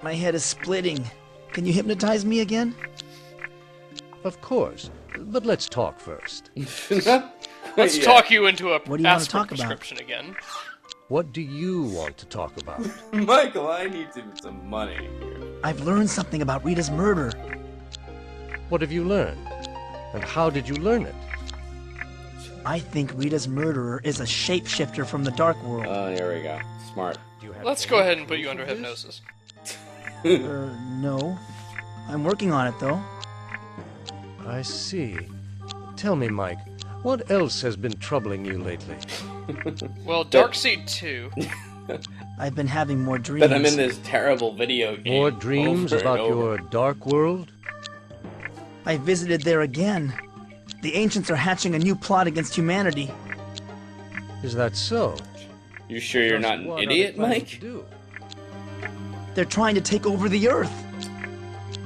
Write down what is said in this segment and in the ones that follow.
My head is splitting. Can you hypnotize me again? Of course, but let's talk first. Let's talk you into a What do you want to aspirin talk about? prescription again. What do you want to talk about? Michael, I need some money. I've learned something about Rita's murder. What have you learned? And how did you learn it? I think Rita's murderer is a shapeshifter from the dark world. Oh, there we go. Smart. Let's go ahead and put you under hypnosis. No. I'm working on it, though. I see. Tell me, Mike, what else has been troubling you lately? Well, Darkseed 2. I've been having more dreams. That I'm in this terrible video game. More dreams over and about over. your dark world? I visited there again. The ancients are hatching a new plot against humanity. Is that so? You sure you're not an What are they idiot, planning Mike? to do? They're trying to take over the Earth.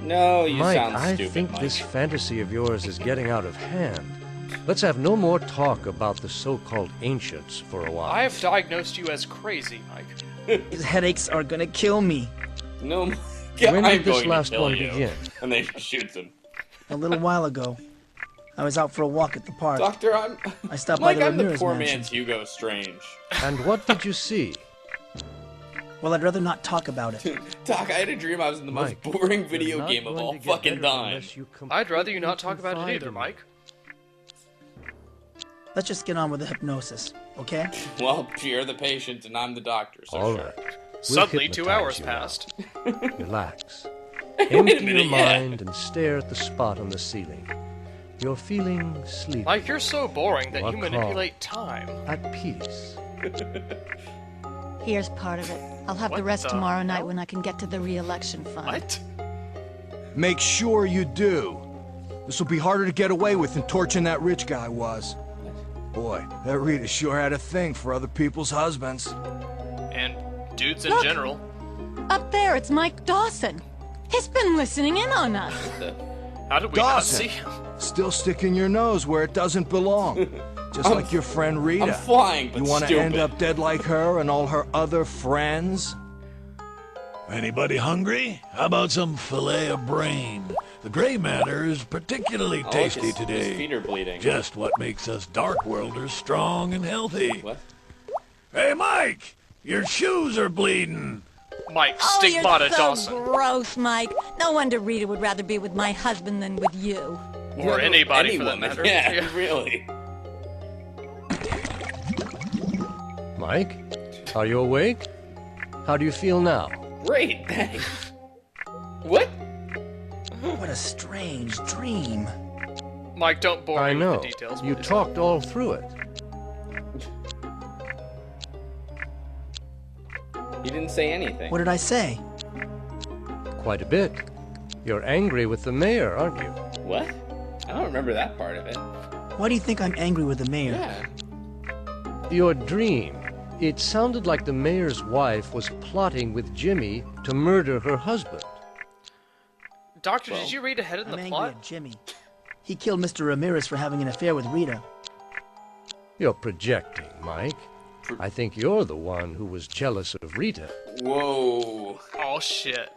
No, you Mike, sound I stupid, think Mike. this fantasy of yours is getting out of hand. Let's have no more talk about the so-called ancients for a while. I have diagnosed you as crazy, Mike. These headaches are gonna kill me. No, Mike, When I'm did this going last to kill one you. begin? And then he shoots him. A little while ago, I was out for a walk at the park. Doctor, I'm... I stopped Mike, by the I'm the Ramirez poor mansion. man's Hugo Strange. And what did you see? Well, I'd rather not talk about it. Doc, I had a dream I was in the Mike, most boring you're video not game of going all to get fucking better time. unless you I'd rather you not talk completely about it confide either, in me. Mike. Let's just get on with the hypnosis, okay? Well, you're the patient and I'm the doctor, so All sure. right. We'll Suddenly, 2 hypnotize hours you now. passed. Relax. Wait a Empty minute, your mind and stare at the spot on the ceiling. You're feeling sleepy, Mike, you're so boring that What you call? manipulate time. at peace. Here's part of it. I'll have What the rest the tomorrow night hell? when I can get to the re-election fund. What? Make sure you do. This will be harder to get away with than torching that rich guy was. Boy, that Rita sure had a thing for other people's husbands. And dudes in Look. general. Up there, it's Mike Dawson. He's been listening in on us. How did we not Dawson. see him? Still sticking your nose where it doesn't belong. Just like your friend Rita. I'm flying, but You want to stupid. end up dead like her and all her other friends? Anybody hungry? How about some filet of brain? The gray matter is particularly Oh, look, tasty his today. feet are bleeding. Just what makes us dark worlders strong and healthy. What? Hey, Mike! Your shoes are bleeding! Mike, Oh, Stigmata you're so Dawson. gross, Mike. No wonder Rita would rather be with my husband than with you. Or anybody Any for that woman. matter. Yeah, really. Mike, are you awake? How do you feel now? Great, thanks. What? What a strange dream. Mike, don't bore I me know. with the details. You please. talked all through it. You didn't say anything. What did I say? Quite a bit. You're angry with the mayor, aren't you? What? I don't remember that part of it. Why do you think I'm angry with the mayor? Yeah. Your dream. It sounded like the mayor's wife was plotting with Jimmy to murder her husband. Doctor, Well, did you read ahead in I'm the angry plot? at Jimmy. He killed Mr. Ramirez for having an affair with Rita. You're projecting, Mike. I think you're the one who was jealous of Rita. Whoa. Oh, shit.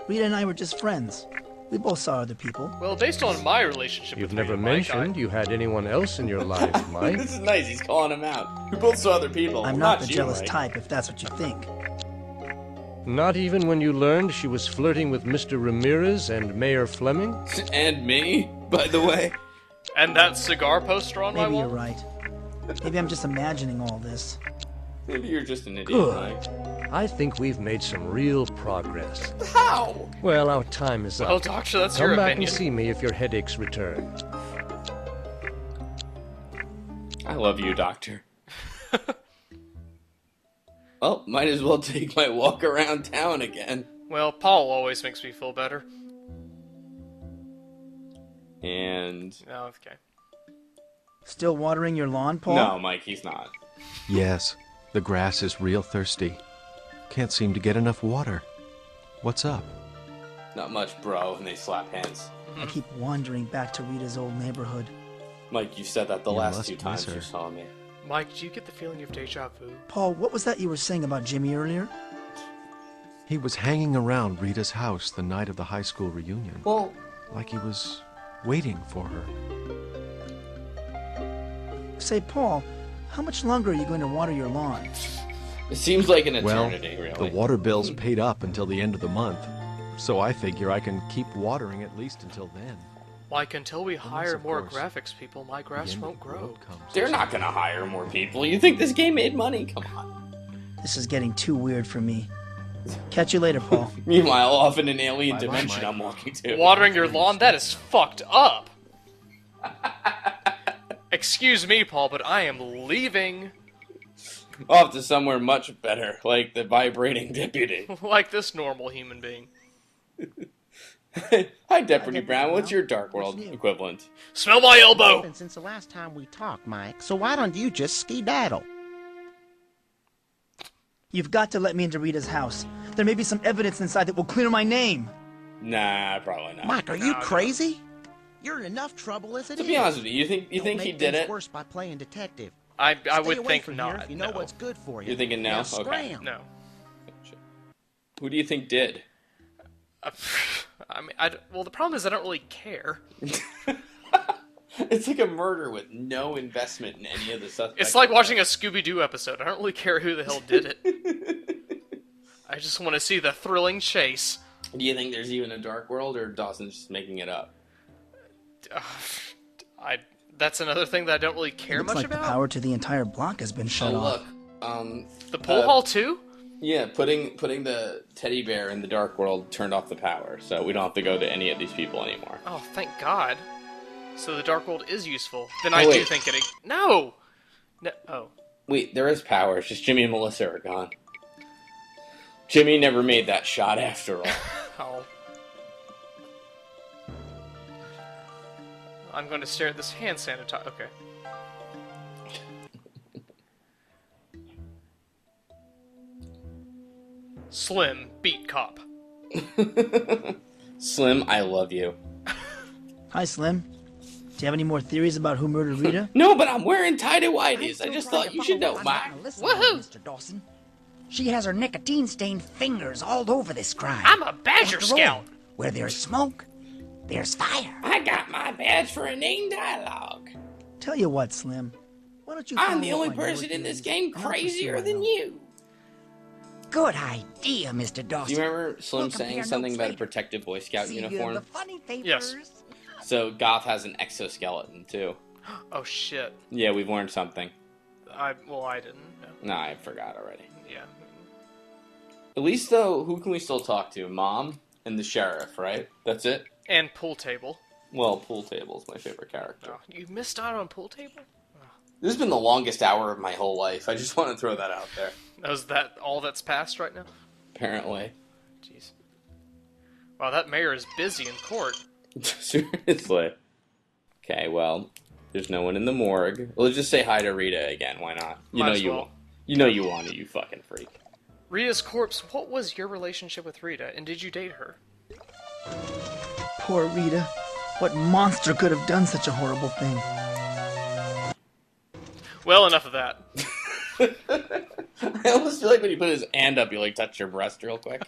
Rita and I were just friends. We both saw other people. Well, based on my relationship You've with never Rita, Mike, mentioned you had anyone else in your life, Mike. This is nice. He's calling him out. We both saw other people. I'm Well, not the you, jealous Mike. type, if that's what you think. Not even when you learned she was flirting with Mr. Ramirez and Mayor Fleming? And me, by the way. And that cigar poster on my Maybe wall? you're right. Maybe I'm just imagining all this. Maybe you're just an idiot, Good. Mike. I think we've made some real progress. How? Well, our time is up. Well, Doctor, that's Come your back opinion. and see me if your headaches return. I love you, Doctor. Well, might as well take my walk around town again. Well, Paul always makes me feel better. And... Oh, okay. Still watering your lawn, Paul? No, Mike, he's not. Yes, the grass is real thirsty. Can't seem to get enough water. What's up? Not much, bro, and they slap hands. I keep wandering back to Rita's old neighborhood. Mike, you said that the You last must 2 miss times her. you saw me. Mike, do you get the feeling of deja vu? Paul, what was that you were saying about Jimmy earlier? He was hanging around Rita's house the night of the high school reunion. Well, like he was waiting for her. Say, Paul, how much longer are you going to water your lawn? it seems like an Well, eternity, really. the water bill's paid up until the end of the month, so I figure I can keep watering at least until then. Like, until we hire of more course, graphics people, my The grass end of won't the grow. road comes. They're not gonna hire more people. You think this game made money? Come on. This is getting too weird for me. Catch you later, Paul. Meanwhile, off in an alien Bye-bye, dimension Mike. I'm walking to. Watering your lawn? That is fucked up. Excuse me, Paul, but I am leaving. Off to somewhere much better, like the vibrating deputy. Like this normal human being. Hi, Deputy Brown. What's your Dark World equivalent? Smell my elbow! Happened since the last time we talked, Mike. So why don't you just skedaddle? You've got to let me into Rita's house. There may be some evidence inside that will clear my name. Nah, probably not. Mike, are you crazy? You're in enough trouble as it is. To be honest with you, you think he did it? Worse by playing detective. I Stay would away think from not. Here if you know no. what's good for you. You're thinking no? Now Okay. scram. No. Who do you think did? I mean, well, the problem is I don't really care. It's like a murder with no investment in any of the suspects. It's like watching a Scooby-Doo episode. I don't really care who the hell did it. I just want to see the thrilling chase. Do you think there's even a Dark World, or Dawson's just making it up? That's another thing that I don't really care Looks much like about. the power to the entire block has been shut off. Look. The pool hall too? Yeah, putting the teddy bear in the Dark World turned off the power, so we don't have to go to any of these people anymore. Oh, thank God. So the Dark World is useful. Then Oh, I do wait. think it... No! No! Oh. Wait, there is power. It's just Jimmy and Melissa are gone. Jimmy never made that shot after all. Oh. I'm going to stare at this hand sanitizer. Okay. Slim, beat cop. Slim, I love you. Hi, Slim. Do you have any more theories about who murdered Rita? No, but I'm wearing tidy-whities. I just thought you should know, Mike. Woohoo! Mr. Dawson. She has her nicotine-stained fingers all over this crime. I'm a Badger After all, Scout! where there's smoke, there's fire. I got my badge for inane dialogue. Tell you what, Slim. Why don't you I'm follow the up only on your person in this theories? game I'll pursue crazier my than own. you. Good idea, Mr. Dawson. Do you remember Slim We'll saying compare something notes about a later. protective Boy Scout See you in uniform? the funny papers. Yes. So Goth has an exoskeleton too. Oh shit. Yeah, we've learned something. I didn't know. Nah, I forgot already. Yeah. At least though, who can we still talk to? Mom and the sheriff, right? That's it? And pool table. Well, Pool Table's my favorite character. Oh, you missed out on pool table? This has been the longest hour of my whole life. I just want to throw that out there. Is that all that's passed right now? Apparently. Jeez. Wow, that mayor is busy in court. Seriously. Okay, well, there's no one in the morgue. Let's just say hi to Rita again. Why not? Might as well. You know you want it, you fucking freak. Rita's corpse, what was your relationship with Rita, and did you date her? Poor Rita. What monster could have done such a horrible thing? Well, enough of that. I almost feel like when you put his hand up, you like touch your breast real quick.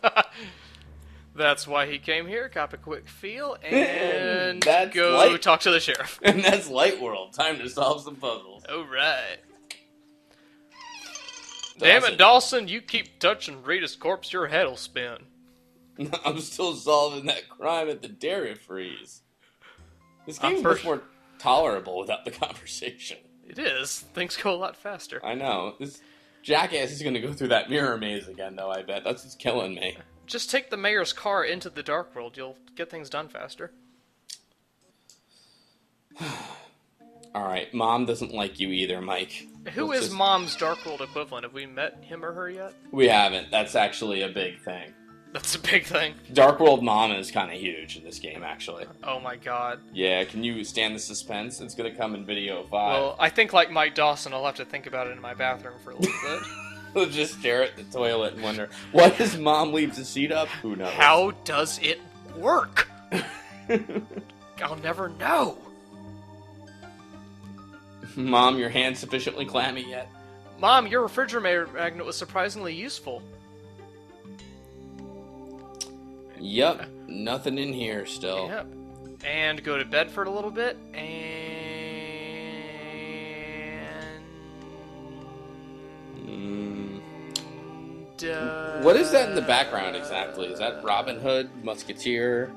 That's why he came here, cop a quick feel, and That's go light. talk to the sheriff. And that's Light World. Time to solve some puzzles. Alright. Damn it, Dawson, you keep touching Rita's corpse, your head'll spin. I'm still solving that crime at the Dairy Freeze. This I'm game's much more tolerable without the conversation. It is. Things go a lot faster. I know. This jackass is gonna go through that mirror maze again, though, I bet. That's what's killing me. Just take the mayor's car into the Dark World. You'll get things done faster. Alright, Mom doesn't like you either, Mike. Who Let's is just- Mom's Dark World equivalent? Have we met him or her yet? We haven't. That's actually a big thing. That's a big thing. Dark World Mom is kind of huge in this game, actually. Oh my god. Yeah, can you stand the suspense? It's gonna come in video 5. Well, I think like Mike Dawson, I'll have to think about it in my bathroom for a little bit. We'll just stare at the toilet and wonder, why does Mom leave the seat up? Who knows? How does it work? I'll never know. Mom, your hand's sufficiently clammy yet? Mom, your refrigerator magnet was surprisingly useful. Yep, nothing in here still. Yep. And go to bed for a little bit, and... What is that in the background exactly? Is that Robin Hood, Musketeer?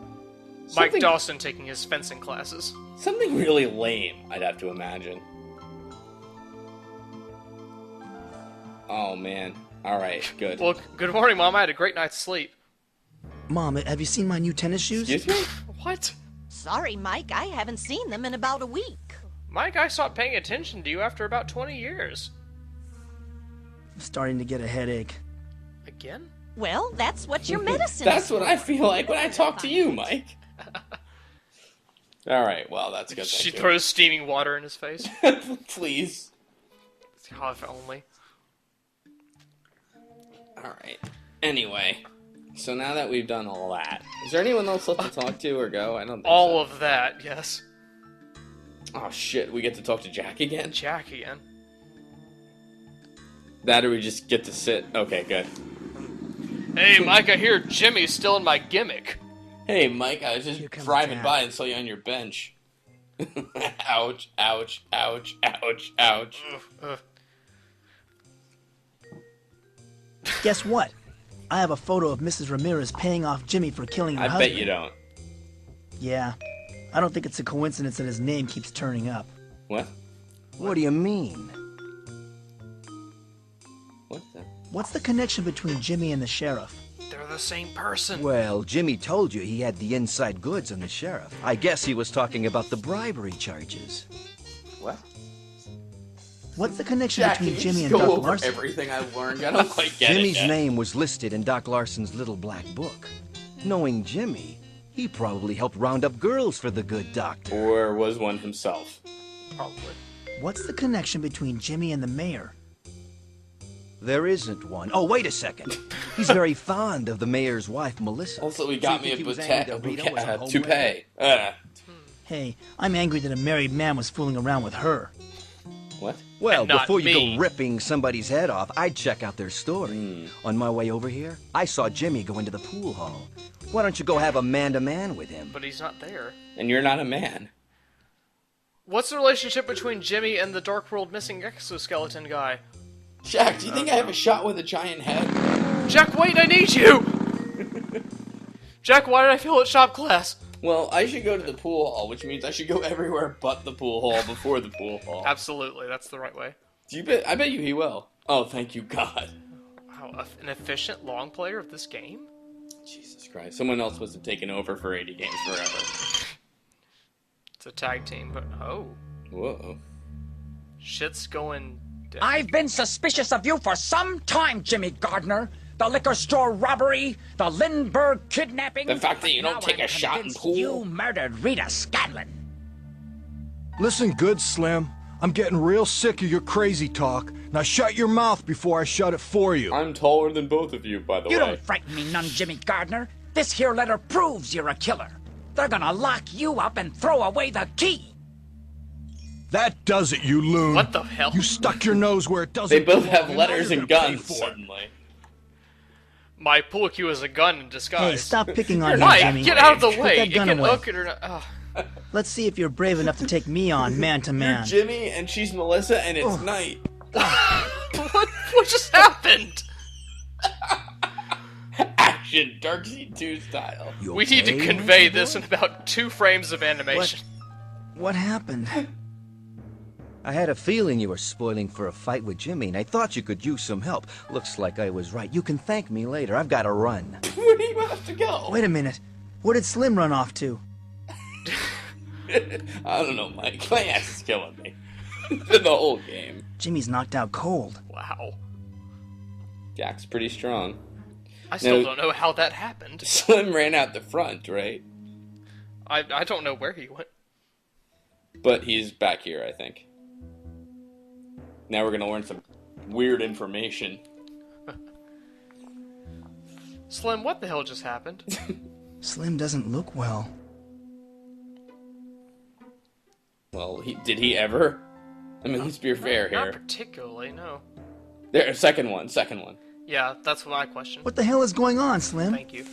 Mike Dawson taking his fencing classes. Something really lame, I'd have to imagine. Oh, man. Alright, good. Well, good morning, Mom. I had a great night's sleep. Mom, have you seen my new tennis shoes? Excuse me? What? Sorry, Mike, I haven't seen them in about a week. Mike, I stopped paying attention to you after about 20 years. I'm starting to get a headache. Again? Well, that's what your medicine That's is what for. I feel like when I talk to you, Mike. Alright, well, that's good. She throws steaming water in his face. Please. God, if only. Alright. Anyway, so now that we've done all that, is there anyone else left to talk to or go? I don't think All so. of that, yes. Oh shit, we get to talk to Jack again? Jack again. That or we just get to sit? Okay, good. Hey, Mike, I hear Jimmy's still in my gimmick. Hey, Mike, I was just comes driving Jack. by and saw you on your bench. Ouch, ouch, ouch, ouch, ouch. Guess what? I have a photo of Mrs. Ramirez paying off Jimmy for killing her I husband. bet you don't. Yeah. I don't think it's a coincidence that his name keeps turning up. What? What do you mean? What the? What's the connection between Jimmy and the sheriff? They're the same person. Well, Jimmy told you he had the inside goods on the sheriff. I guess he was talking about the bribery charges. What? What's the connection Jack, between can you Jimmy just and go Dr. over Larson? everything I've learned? I don't quite get Jimmy's it yet. name was listed in Doc Larson's little black book. Knowing Jimmy, he probably helped round up girls for the good doctor. Or was one himself. Probably. What's the connection between Jimmy and the mayor? There isn't one. Oh, wait a second. He's very fond of the mayor's wife, Melissa. Also, he So got you me a think he was angry that Rita was a toupee. Hey, I'm angry that a married man was fooling around with her. What? Well, And not before you me. go ripping somebody's head off, I'd check out their story. On my way over here, I saw Jimmy go into the pool hall. Why don't you go have a man-to-man with him? But he's not there. And you're not a man. What's the relationship between Jimmy and the Dark World missing exoskeleton guy? Jack, do you think I have a shot with a giant head? Jack, wait, I need you! Jack, why did I fail at shop class? Well, I should go to the pool hall, which means I should go everywhere but the pool hall before the pool hall. Absolutely, that's the right way. I bet you he will. Oh, thank you, God. Wow, an efficient long player of this game? Jesus Christ. Someone else must have taken over for 80 games forever. It's a tag team, but oh. Whoa. Shit's going down. I've been suspicious of you for some time, Jimmy Gardner. The liquor store robbery, the Lindbergh kidnapping. The fact that you don't Now take I'm a shot in convinced pool. You murdered Rita Scanlon. Listen good, Slim. I'm getting real sick of your crazy talk. Now shut your mouth before I shut it for you. I'm taller than both of you, by the You way. don't frighten me none, Jimmy Gardner. This here letter proves you're a killer. They're gonna lock you up and throw away the key. That does it, you loon. What the hell? You stuck your nose where it doesn't They both belong, have and letters now you're and gonna pay guns, for it. suddenly. My pool cue is a gun in disguise. Hey, stop picking on me, Mike, Jimmy. get out of the Put way. that It gun can away. hook it or not. Ugh. Let's see if you're brave enough to take me on, man to You're man. Jimmy, and she's Melissa, and it's night. what just happened? Action, Darkseed 2 style. You We need to okay, convey Nancy this boy? in about 2 frames of animation. What happened? I had a feeling you were spoiling for a fight with Jimmy, and I thought you could use some help. Looks like I was right. You can thank me later. I've got to run. Where do you have to go? Wait a minute. Where did Slim run off to? I don't know, Mike. My ass is killing me. The whole game. Jimmy's knocked out cold. Wow. Jack's pretty strong. I still No. don't know how that happened. Slim ran out the front, right? I don't know where he went. But he's back here, I think. Now we're gonna learn some weird information. Slim, what the hell just happened? Slim doesn't look well. Well, did he ever? I mean, let's be fair Not here. particularly, no. There, second one. Yeah, that's my question. What the hell is going on, Slim? Thank you.